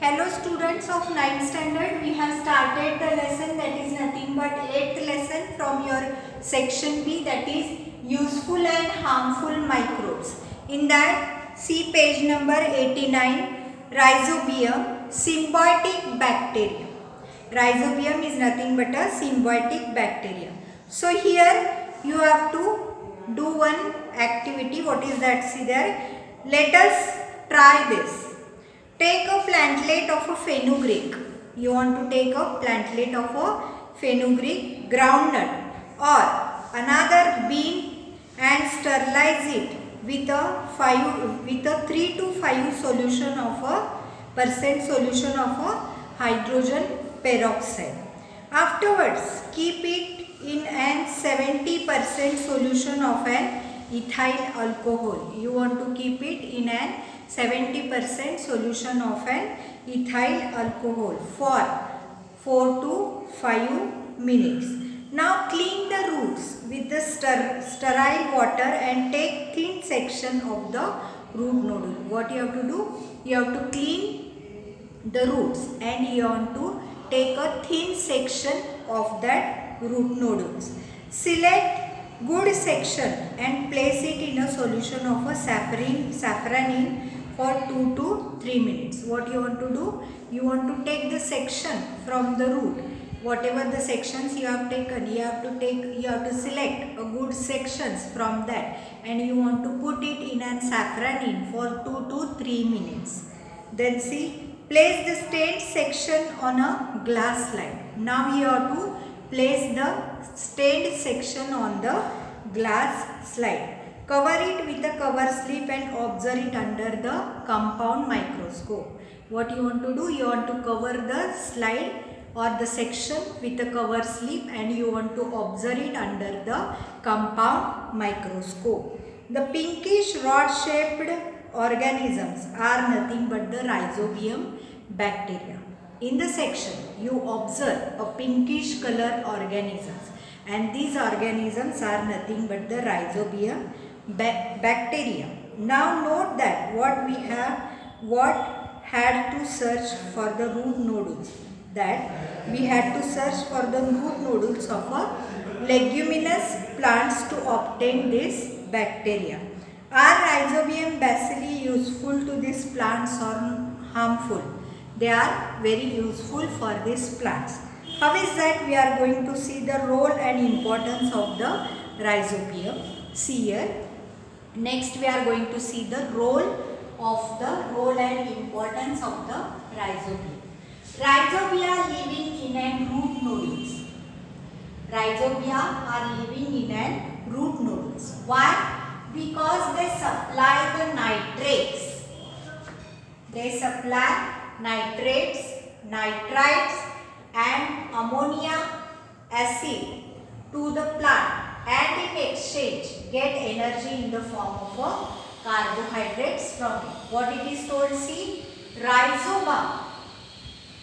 Hello students of 9th standard, we have started the lesson that is nothing but 8th lesson from your section B, that is useful and harmful microbes. In that, see page number 89, Rhizobium, symbiotic bacteria. Rhizobium is nothing but a symbiotic bacteria. So here you have to do one activity. What is that? See there. Let us try this. Take a plantlet of a fenugreek. You want to take a plantlet of a fenugreek groundnut or another bean and sterilize it with a 3 to 5 solution of a solution of a hydrogen peroxide. Afterwards, keep it in an 70% solution of an ethyl alcohol. You want to keep it in an 70% solution of an ethyl alcohol for 4 to 5 minutes. Now clean the roots with the sterile water and take thin section of the root nodule. What you have to do? You have to clean the roots and you want to take a thin section of that root nodules. Select good section and place it in a solution of a safranin for 2 to 3 minutes. What you want to do? You want to take the section from the root. Whatever the sections you have taken, you have to select a good sections from that and you want to put it in an safranin for 2 to 3 minutes. Then see, place the stained section on a glass slide. Now you have to place the stained section on the glass slide. Cover it with a cover slip and observe it under the compound microscope. What you want to do? You want to cover the slide or the section with a cover slip and you want to observe it under the compound microscope. The pinkish rod-shaped organisms are nothing but the Rhizobium bacteria. In the section, you observe a pinkish color organisms and these organisms are nothing but the Rhizobium bacteria. Now note that what had to search for the root nodules. That we had to search for the root nodules of a leguminous plants to obtain this bacteria. Are Rhizobium bacilli useful to these plants or harmful? They are very useful for these plants. How is that? We are going to see the role and importance of the Rhizobium. See here. Next we are going to see the role and importance of the Rhizobium. Rhizobia living in an root nodules. Rhizobia are living in an root nodules. Why? Because they supply the nitrates. They supply nitrates, nitrites and ammonia acid to the plant and in exchange get energy in the form of carbohydrates from it. What it is told? See, rhizoba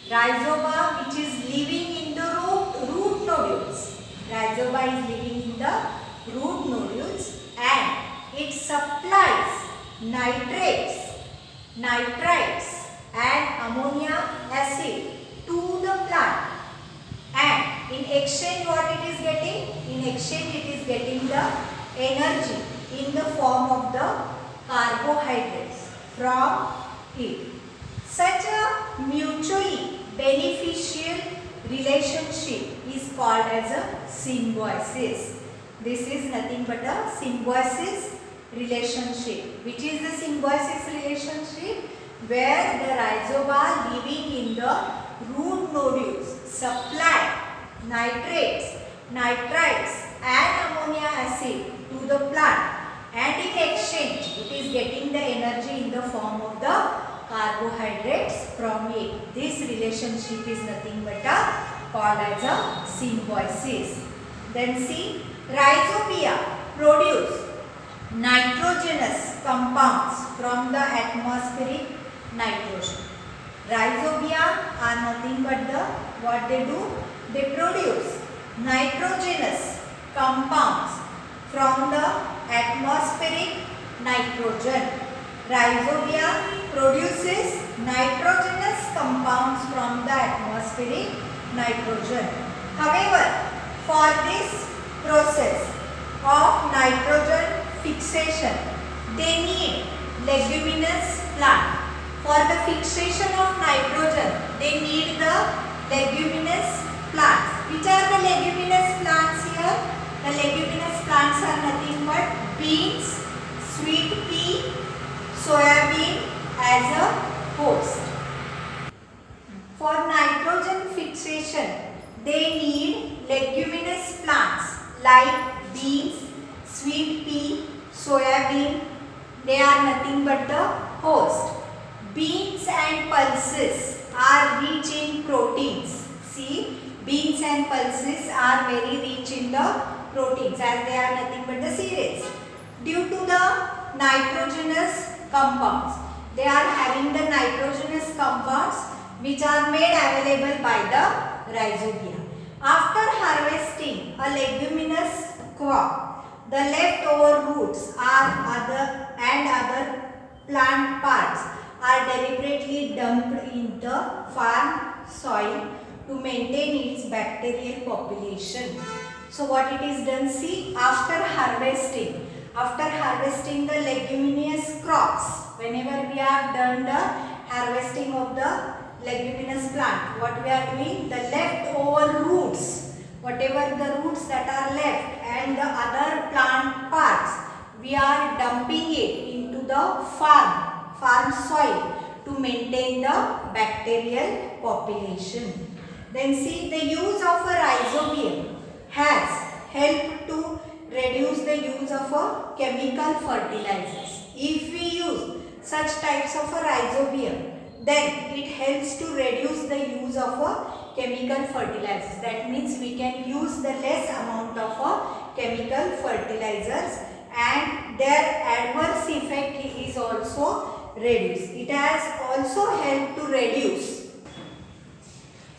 which is living in the root nodules. Rhizoba is living in the root nodules and it supplies nitrates, nitrites and ammonia acid to the plant. And in exchange what it is getting? In exchange it is getting the energy in the form of the carbohydrates from it. Such a mutually beneficial relationship is called as a symbiosis. This is nothing but a symbiosis relationship. Which is the symbiosis relationship? Where the rhizoba living in the root nodules supply nitrates, nitrites and ammonia acid to the plant and in exchange it is getting the energy in the form of the carbohydrates from it. This relationship is nothing but called as a symbiosis. Then see, Rhizobia produce nitrogenous compounds from the atmospheric nitrogen. Rhizobia are nothing but what they do? They produce nitrogenous compounds from the atmospheric nitrogen. Rhizobia produces nitrogenous compounds atmospheric nitrogen. However, for this process of nitrogen fixation, they need leguminous plant. For the fixation of nitrogen, they need the leguminous plants. Which are the leguminous plants here? The leguminous plants are nothing but beans, sweet pea, soya bean as a host. For nitrogen fixation, they need leguminous plants like beans, sweet pea, soya bean. They are nothing but the host. Beans and pulses are rich in proteins. See, beans and pulses are very rich in the proteins as they are nothing but the cereals. Due to the nitrogenous compounds, they are having the nitrogenous compounds which are made available by the rhizobia. After harvesting a leguminous crop, the leftover roots and other plant parts are deliberately dumped in the farm soil to maintain its bacterial population. So what it is done, see, after harvesting the leguminous crops, whenever we have done the harvesting of the leguminous plant, what we are doing, the leftover roots, whatever the roots that are left and the other plant parts, we are dumping it into the farm soil to maintain the bacterial population. Then see, the use of a rhizobium has helped to reduce the use of a chemical fertilizers. If we use such types of a rhizobium, then it helps to reduce the use of a chemical fertilizers. That means we can use the less amount of a chemical fertilizers and their adverse effect is also reduced. It has also helped to reduce.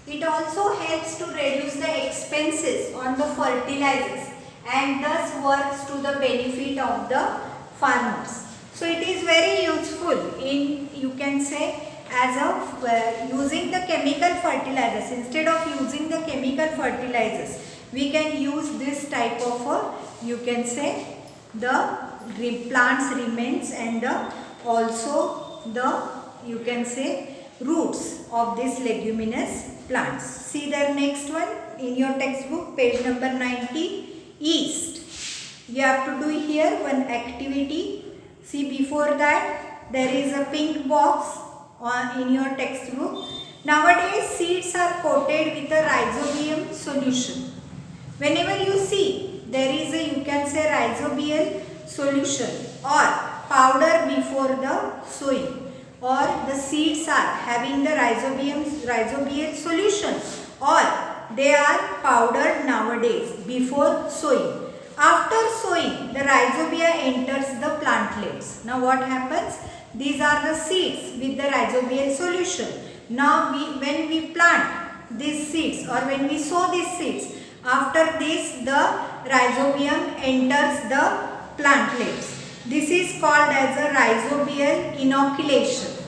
It also helps to reduce the expenses on the fertilizers and thus works to the benefit of the farmers. So it is very useful in, you can say, as of using the chemical fertilizers. Instead of using the chemical fertilizers, we can use this type of you can say the plants remains and also the, you can say, roots of this leguminous plants. See the next one in your textbook, page number 90, yeast. You have to do here one activity. See, before that there is a pink box in your textbook. Nowadays seeds are coated with a rhizobium solution. Whenever you see there is a, you can say, rhizobial solution or powder before the sowing, or the seeds are having the rhizobial solution, or they are powdered nowadays before sowing. After sowing, the rhizobia enters the plantlets. Now what happens? These are the seeds with the rhizobial solution. Now when we plant these seeds or when we sow these seeds, after this the rhizobium enters the plantlets. This is called as a rhizobial inoculation.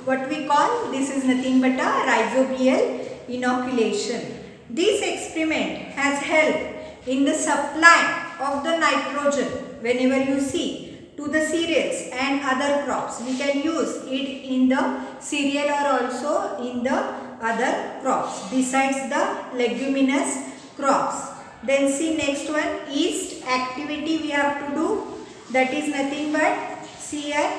What we call, this is nothing but a rhizobial inoculation. This experiment has helped in the supply of the nitrogen whenever you see to the cereals and other crops. We can use it in the cereal or also in the other crops besides the leguminous crops. Then see next one, yeast activity we have to do. That is nothing but, see here,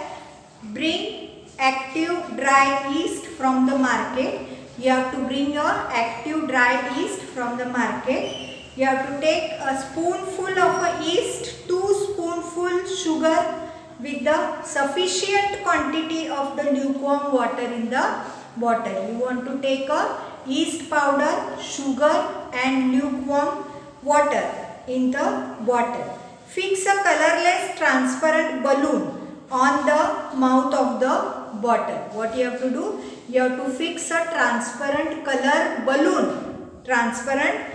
bring active dry yeast from the market. You have to bring your active dry yeast from the market. You have to take a spoonful of a yeast, 2 spoonfuls sugar with the sufficient quantity of the lukewarm water in the bottle. You want to take a yeast powder, sugar and lukewarm water in the bottle. Fix a colorless transparent balloon on the mouth of the bottle. What you have to do? You have to fix a transparent color balloon. Transparent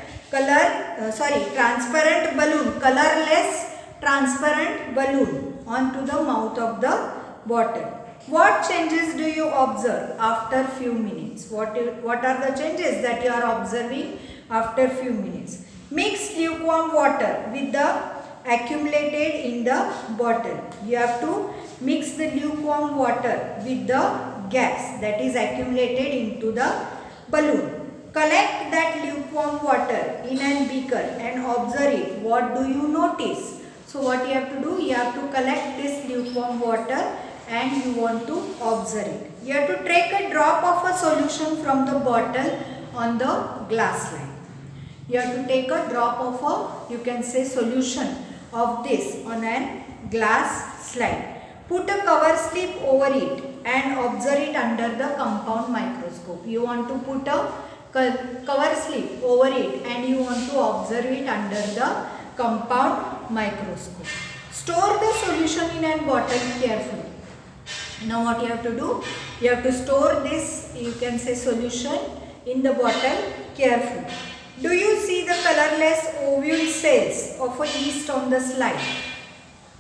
balloon, colorless transparent balloon onto the mouth of the bottle. What changes do you observe after few minutes? What are the changes that you are observing after few minutes? Mix lukewarm water with the accumulated in the bottle. You have to mix the lukewarm water with the gas that is accumulated into the balloon. Collect that lukewarm water in a beaker and observe it. What do you notice? So what you have to do? You have to collect this lukewarm water and you want to observe it. You have to take a drop of a solution from the bottle on the glass line. You have to take a drop of a, you can say, solution of this on a glass slide. Put a cover slip over it and observe it under the compound microscope. You want to put a cover slip over it and you want to observe it under the compound microscope. Store the solution in a bottle carefully. Now what you have to do? You have to store this, you can say, solution in the bottle carefully. Do you see the colorless ovule cells of a yeast on the slide?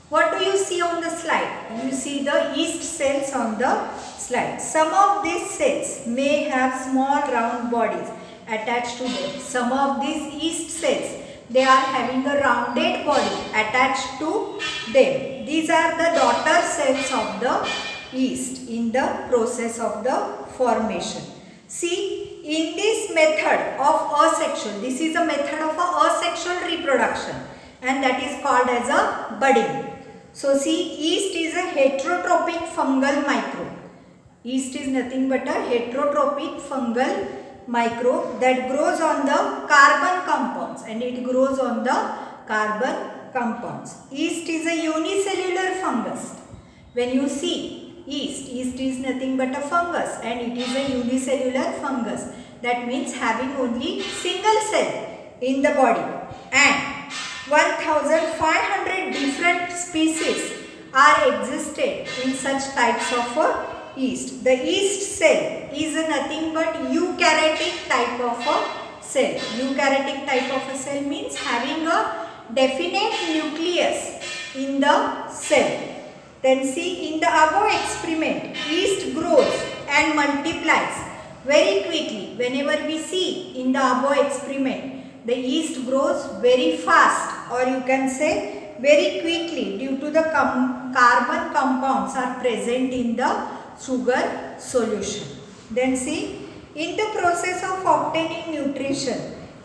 What do you see on the slide? You see the yeast cells on the slide. Some of these cells may have small round bodies attached to them. Some of these yeast cells, they are having a rounded body attached to them. These are the daughter cells of the yeast in the process of the formation. See, in this method of asexual, this is a method of asexual reproduction and that is called as a budding. So see, yeast is a heterotrophic fungal microbe. Yeast is nothing but a heterotrophic fungal microbe that grows on the carbon compounds and it grows on the carbon compounds. Yeast is a unicellular fungus. When you see yeast is nothing but a fungus and it is a unicellular fungus. That means having only single cell in the body, and 1500 different species are existed in such types of yeast. The yeast cell is nothing but eukaryotic type of a cell. Eukaryotic type of a cell means having a definite nucleus in the cell. Then see, in the above experiment, yeast grows and multiplies very quickly. Whenever we see in the above experiment, the yeast grows very fast, or you can say very quickly, due to the carbon compounds are present in the sugar solution. Then see, in the process of obtaining nutrition,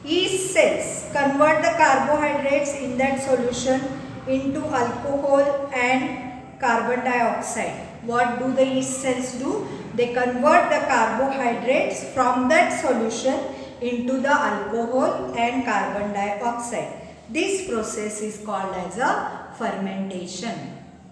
yeast cells convert the carbohydrates in that solution into alcohol and carbon dioxide. What do the yeast cells do? They convert the carbohydrates from that solution into the alcohol and carbon dioxide. This process is called as a fermentation.